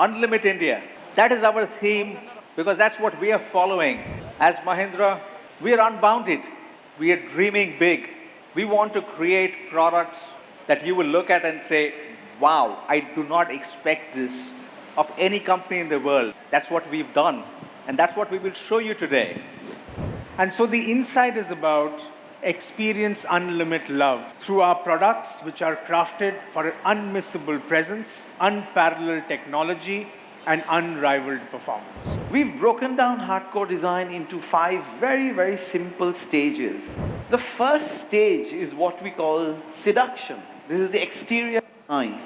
Unlimit India. That is our theme because that's what we are following. As Mahindra, we are unbounded. We are dreaming big. We want to create products that you will look at and say, wow, I do not expect this of any company in the world. That's what we've done. And that's what we will show you today. And so the insight is about experience unlimited love through our products, which are crafted for an unmissable presence, unparalleled technology, and unrivaled performance. We've broken down hardcore design into 5 very, very simple stages. The first stage is what we call seduction. This is the exterior design.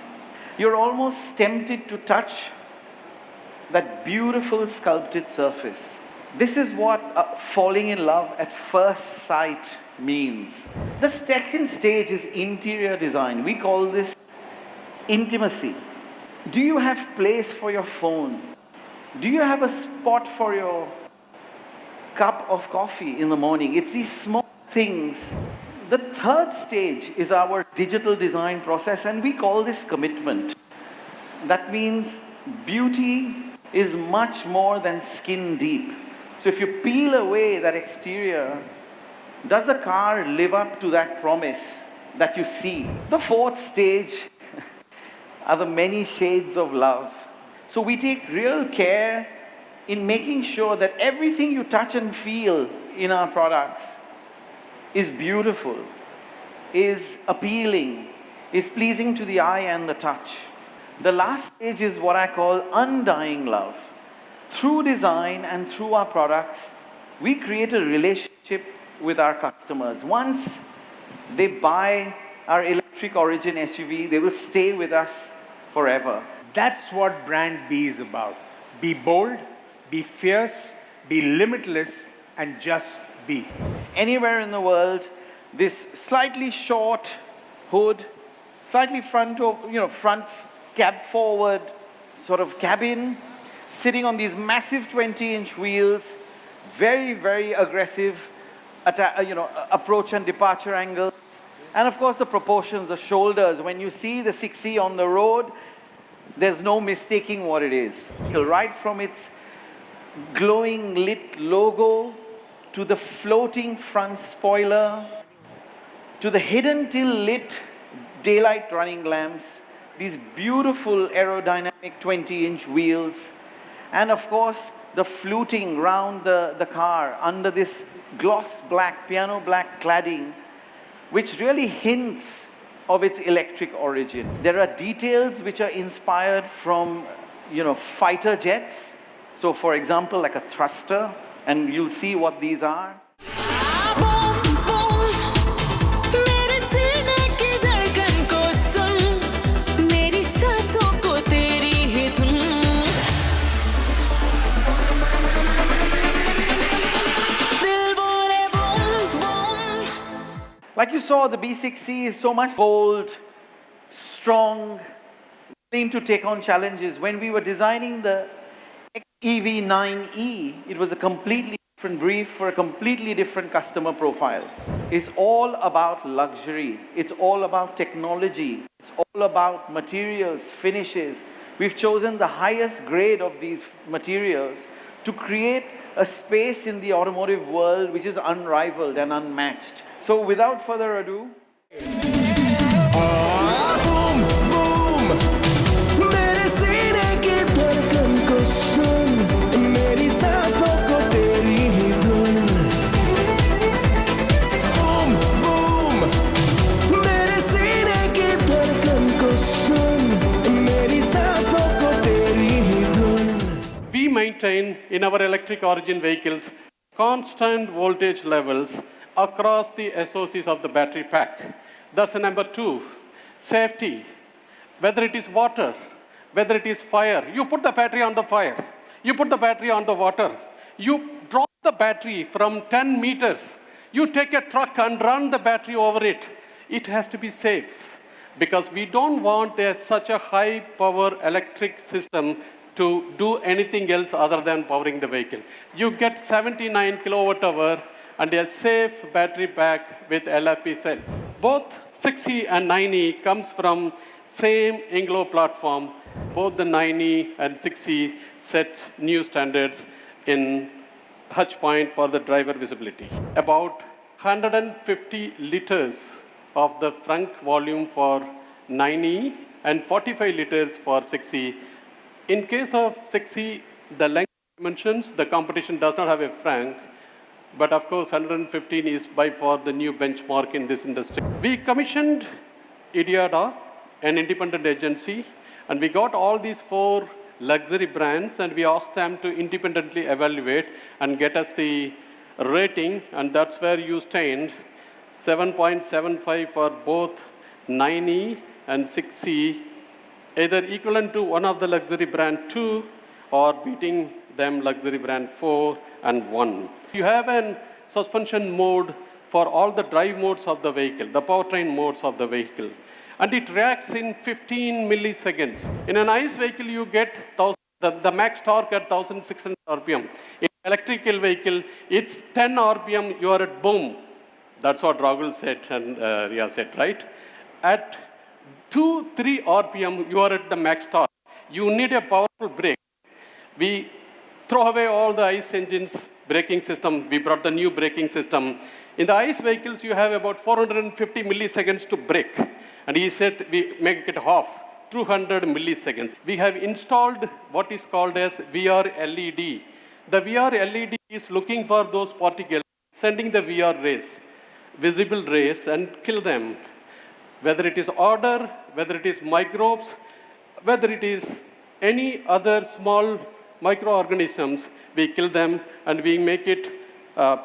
You're almost tempted to touch that beautiful sculpted surface. This is what falling in love at first sight means. The second stage is interior design. We call this intimacy. Do you have place for your phone? Do you have a spot for your cup of coffee in the morning? It's these small things. The third stage is our digital design process, and we call this commitment. That means beauty is much more than skin deep. So if you peel away that exterior, does the car live up to that promise that you see? The fourth stage are the many shades of love. So we take real care in making sure that everything you touch and feel in our products is beautiful, is appealing, is pleasing to the eye and the touch. The last stage is what I call undying love. Through design and through our products, we create a relationship with our customers. Once they buy our electric origin SUV, they will stay with us forever. That's what brand B is about. Be bold, be fierce, be limitless, and just be. Anywhere in the world, this slightly short hood, slightly front cab forward sort of cabin, sitting on these massive 20-inch wheels, very, very aggressive approach and departure angles. And of course the proportions, the shoulders. When you see the 6E on the road, there's no mistaking what it is. Right from its glowing lit logo, to the floating front spoiler, to the hidden till lit daylight running lamps, these beautiful aerodynamic 20-inch wheels, and of course the fluting round the car under this gloss black, piano black cladding, which really hints of its electric origin. There are details which are inspired from, fighter jets. So for example, like a thruster, and you'll see what these are. Like you saw, the B6C is so much bold, strong, willing to take on challenges. When we were designing the XEV 9E, it was a completely different brief for a completely different customer profile. It's all about luxury. It's all about technology. It's all about materials, finishes. We've chosen the highest grade of these materials to create a space in the automotive world which is unrivaled and unmatched. So without further ado, we maintain in our electric origin vehicles constant voltage levels across the SOCs of the battery pack. That's number 2, safety. Whether it is water, whether it is fire, you put the battery on the fire, you put the battery on the water, you drop the battery from 10 meters, you take a truck and run the battery over it. It has to be safe because we don't want such a high power electric system to do anything else other than powering the vehicle. You get 79 kilowatt hour and a safe battery pack with LFP cells. Both 6E and 9E comes from same Inglo platform, Both the 9E and 6E set new standards in Hutch point for the driver visibility. About 150 liters of the frunk volume for 9E and 45 liters for 6E. In case of 6E, the length dimensions, the competition does not have a frunk, but of course 115 is by far the new benchmark in this industry. We commissioned IDIADA, an independent agency, and we got all these 4 luxury brands and we asked them to independently evaluate and get us the rating, and that's where you stand 7.75 for both 9E and 6E, either equivalent to one of the luxury brand 2 or beating them luxury brand 4 and 1. You have a suspension mode for all the drive modes of the vehicle, the powertrain modes of the vehicle, and it reacts in 15 milliseconds. In an ICE vehicle, you get the max torque at 1,600 RPM. In electrical vehicle, it's 10 RPM, you are at boom. That's what Rahul said and Ria said, right? At 2-3 RPM, you are at the max torque. You need a powerful brake. We throw away all the ICE engines braking system. We brought the new braking system. In the ICE vehicles, you have about 450 milliseconds to brake. And he said we make it half, 200 milliseconds. We have installed what is called as VR LED. The VR LED is looking for those particles, sending the VR rays, visible rays, and kill them. Whether it is odor, whether it is microbes, whether it is any other small microorganisms, we kill them and we make it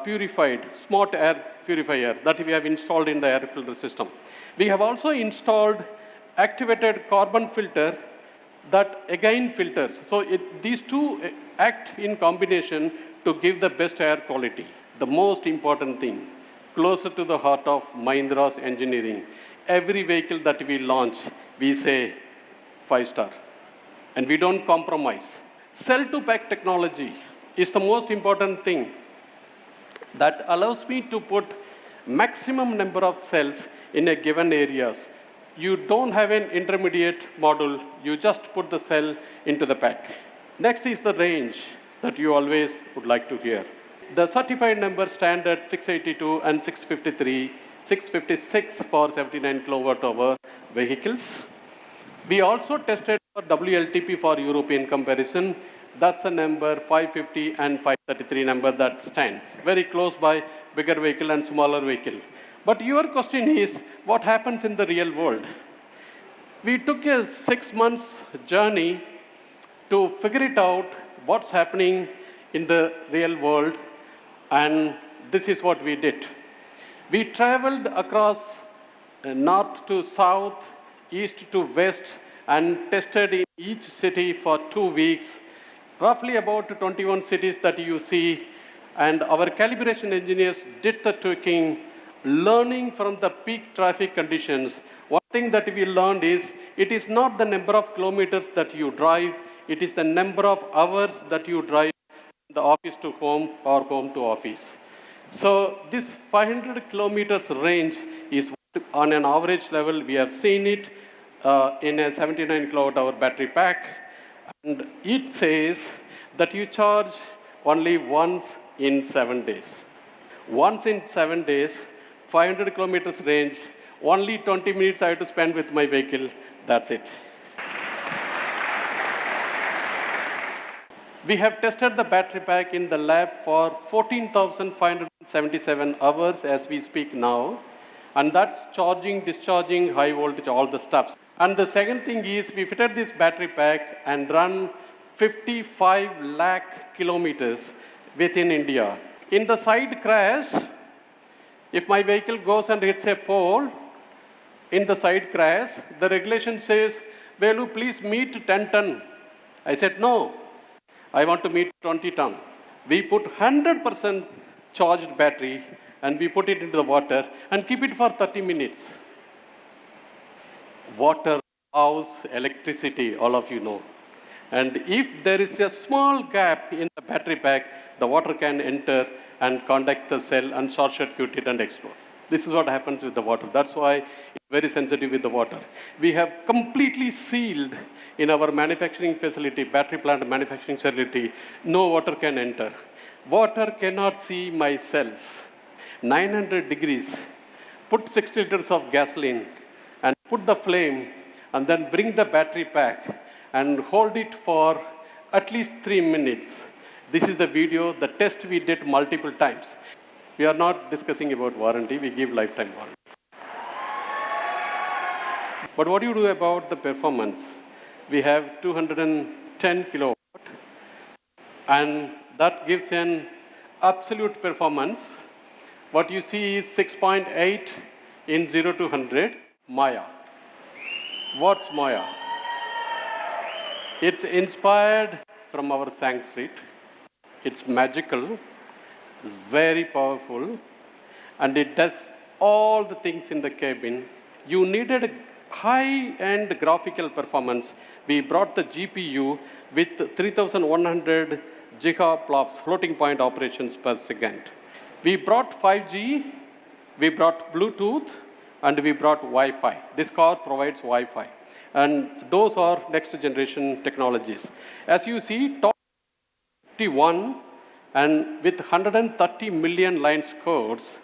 purified, smart air purifier that we have installed in the air filter system. We have also installed activated carbon filter that again filters. So these two act in combination to give the best air quality. The most important thing, closer to the heart of Mahindra's engineering, every vehicle that we launch, we say 5-star. And we don't compromise. Cell-to-pack technology is the most important thing that allows me to put maximum number of cells in a given areas. You don't have an intermediate module, you just put the cell into the pack. Next is the range that you always would like to hear. The certified numbers stand at 682 and 653, 656 for 79 kWh vehicles. We also tested for WLTP for European comparison. That's the number 550 and 533 number that stands. Very close by bigger vehicle and smaller vehicle. But your question is, what happens in the real world? We took a 6 months journey to figure it out what's happening in the real world, and this is what we did. We traveled across north to south, east to west, and tested in each city for 2 weeks, roughly about 21 cities that you see, and our calibration engineers did the tweaking, learning from the peak traffic conditions. One thing that we learned is, it is not the number of kilometers that you drive, it is the number of hours that you drive the office to home or home to office. So this 500 kilometers range is on an average level. We have seen it in a 79 kWh battery pack. And it says that you charge only once in 7 days. Once in 7 days, 500 kilometers range, only 20 minutes I have to spend with my vehicle, that's it. We have tested the battery pack in the lab for 14,577 hours as we speak now. And that's charging, discharging, high voltage, all the stuff. And the second thing is, we fitted this battery pack and run 55 lakh kilometers within India. In the side crash, if my vehicle goes and hits a pole, in the side crash, the regulation says, Velu, please meet 10 ton. I said, no, I want to meet 20 ton. We put 100% charged battery and we put it into the water and keep it for 30 minutes. Water, house, electricity, all of you know. And if there is a small gap in the battery pack, the water can enter and contact the cell and short circuit it and explode. This is what happens with the water. That's why it's very sensitive with the water. We have completely sealed in our manufacturing facility, battery plant manufacturing facility, no water can enter. Water cannot see my cells. 900 degrees, put 6 liters of gasoline and put the flame and then bring the battery pack and hold it for at least 3 minutes. This is the video, the test we did multiple times. We are not discussing about warranty, we give lifetime warranty. But what do you do about the performance? We have 210 kilowatt, and that gives an absolute performance. What you see is 6.8 in 0 to 100, Maya. What's Maya? It's inspired from our Sang Street. It's magical, it's very powerful, and it does all the things in the cabin. You needed a high-end graphical performance. We brought the GPU with 3,100 gigaflops floating point operations per second. We brought 5G, we brought Bluetooth, and we brought Wi-Fi. This car provides Wi-Fi. And those are next generation technologies. As you see, top 51 and with 130 million line scores,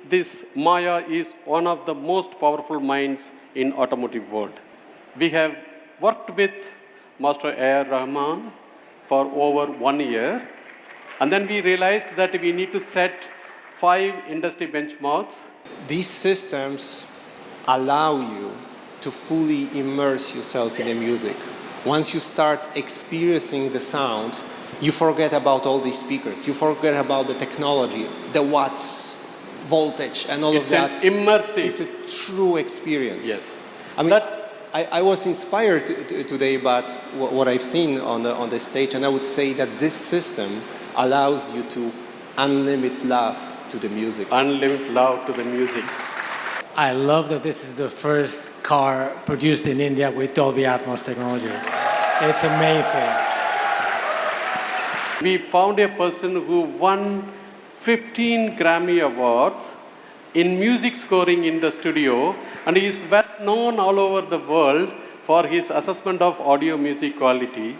this Maya is one of the most powerful minds in automotive world. We have worked with Master A.R. Rahman for over 1 year. And then we realized that we need to set 5 industry benchmarks. These systems allow you to fully immerse yourself in the music. Once you start experiencing the sound, you forget about all these speakers. You forget about the technology, the watts, voltage, and all of that. It's immersive. It's a true experience. Yes. I mean, I was inspired today by what I've seen on the stage, and I would say that this system allows you to unlimit love to the music. Unlimited love to the music. I love that this is the first car produced in India with Dolby Atmos technology. It's amazing. We found a person who won 15 Grammy Awards in music scoring in the studio, and he is well known all over the world for his assessment of audio music quality.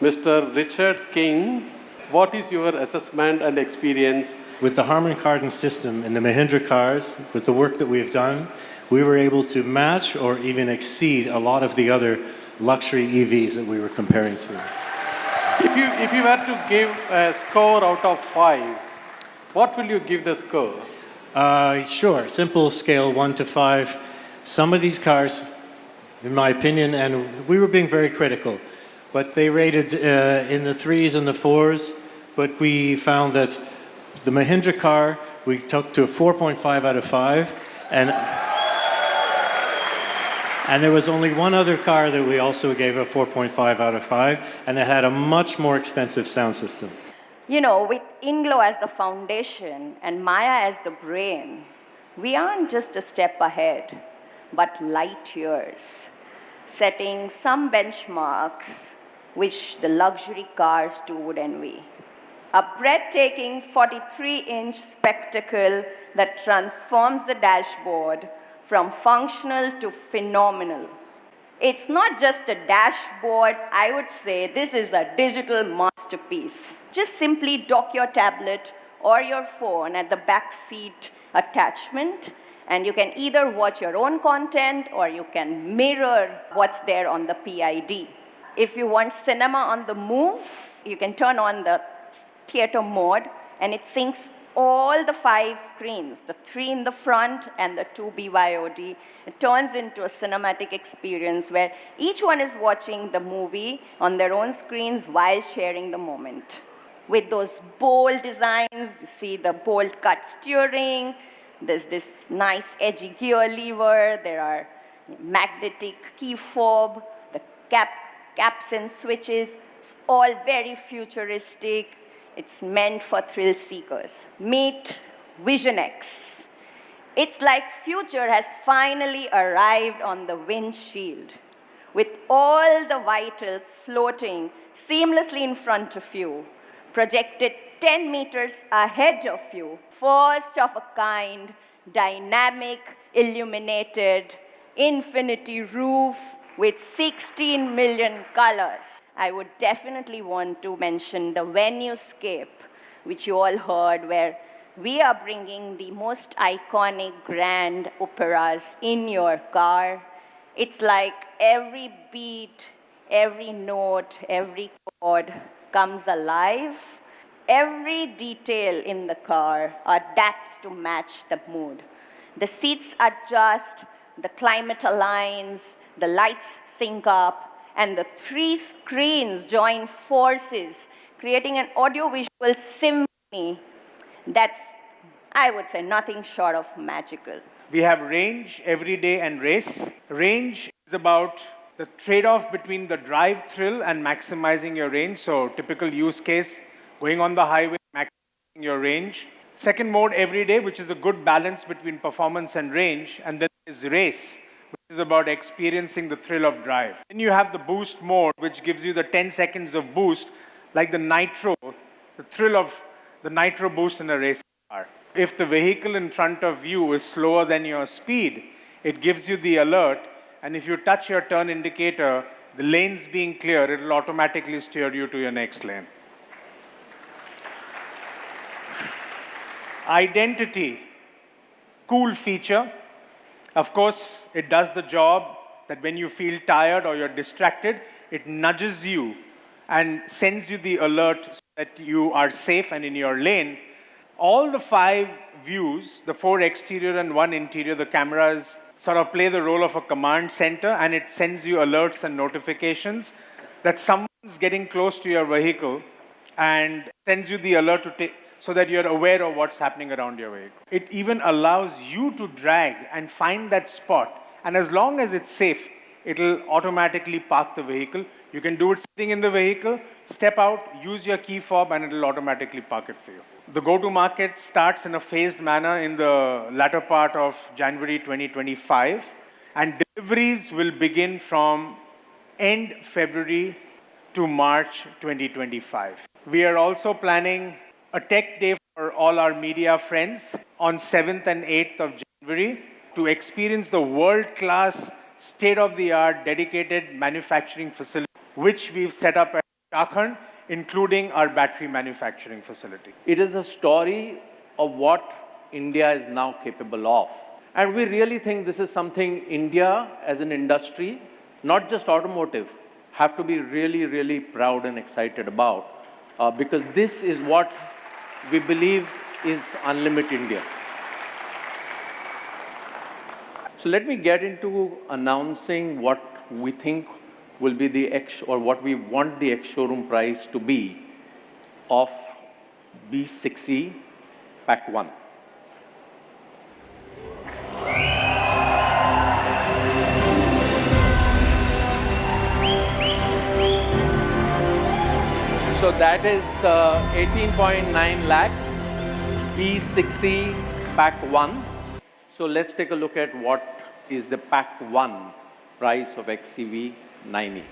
Mr. Richard King, what is your assessment and experience? With the Harman Kardon system in the Mahindra cars, with the work that we've done, we were able to match or even exceed a lot of the other luxury EVs that we were comparing to. If you were to give a score out of 5, what will you give the score? Sure, simple scale 1 to 5. Some of these cars, in my opinion, and we were being very critical, but they rated in the 3s and the 4s, but we found that the Mahindra car, we took to a 4.5 out of 5, and there was only one other car that we also gave a 4.5 out of 5, and it had a much more expensive sound system. You know, with Inglo as the foundation and Maya as the brain, we aren't just a step ahead, but light years, setting some benchmarks which the luxury cars too would envy. A breathtaking 43-inch spectacle that transforms the dashboard from functional to phenomenal. It's not just a dashboard, I would say this is a digital masterpiece. Just simply dock your tablet or your phone at the back seat attachment, and you can either watch your own content or you can mirror what's there on the PID. If you want cinema on the move, you can turn on the theater mode, and it syncs all the 5 screens, the 3 in the front and the 2 BYOD. It turns into a cinematic experience where each one is watching the movie on their own screens while sharing the moment. With those bold designs, you see the bold cut steering, there's this nice edgy gear lever, there are magnetic key fob, the caps and switches. It's all very futuristic. It's meant for thrill seekers. Meet Vision X. It's like future has finally arrived on the windshield, with all the vitals floating seamlessly in front of you, projected 10 meters ahead of you, first of a kind, dynamic, illuminated, infinity roof with 16 million colors. I would definitely want to mention the venue-scape, which you all heard, where we are bringing the most iconic grand operas in your car. It's like every beat, every note, every chord comes alive. Every detail in the car adapts to match the mood. The seats adjust, the climate aligns, the lights sync up, and the 3 screens join forces, creating an audiovisual symphony that's, I would say, nothing short of magical. We have range, everyday, and race. Range is about the trade-off between the drive thrill and maximizing your range. So typical use case, going on the highway, maximizing your range. Second mode, everyday, which is a good balance between performance and range. And then is race, which is about experiencing the thrill of drive. Then you have the boost mode, which gives you the 10 seconds of boost, like the nitro, the thrill of the nitro boost in a racing car. If the vehicle in front of you is slower than your speed, it gives you the alert, and if you touch your turn indicator, the lanes being clear, it will automatically steer you to your next lane. Identity, cool feature. Of course, it does the job that when you feel tired or you're distracted, it nudges you and sends you the alert so that you are safe and in your lane. All the 5 views, the 4 exterior and 1 interior, the cameras sort of play the role of a command center, and it sends you alerts and notifications that someone's getting close to your vehicle and sends you the alert to take, so that you're aware of what's happening around your vehicle. It even allows you to drag and find that spot, and as long as it's safe, it'll automatically park the vehicle. You can do it sitting in the vehicle, step out, use your key fob, and it'll automatically park it for you. The go-to-market starts in a phased manner in the latter part of January 2025, and deliveries will begin from end February to March 2025. We are also planning a tech day for all our media friends on 7th and 8th of January to experience the world-class, state-of-the-art, dedicated manufacturing facility, which we've set up at Chakhand, including our battery manufacturing facility. It is a story of what India is now capable of. And we really think this is something India as an industry, not just automotive, have to be really, really proud and excited about, because this is what we believe is Unlimited India. So let me get into announcing what we think will be the or what we want the ex-showroom price to be of B6E Pack 1. So that is 18.9 lakhs, B6E Pack 1. So let's take a look at what is the Pack 1 price of XEV 9e.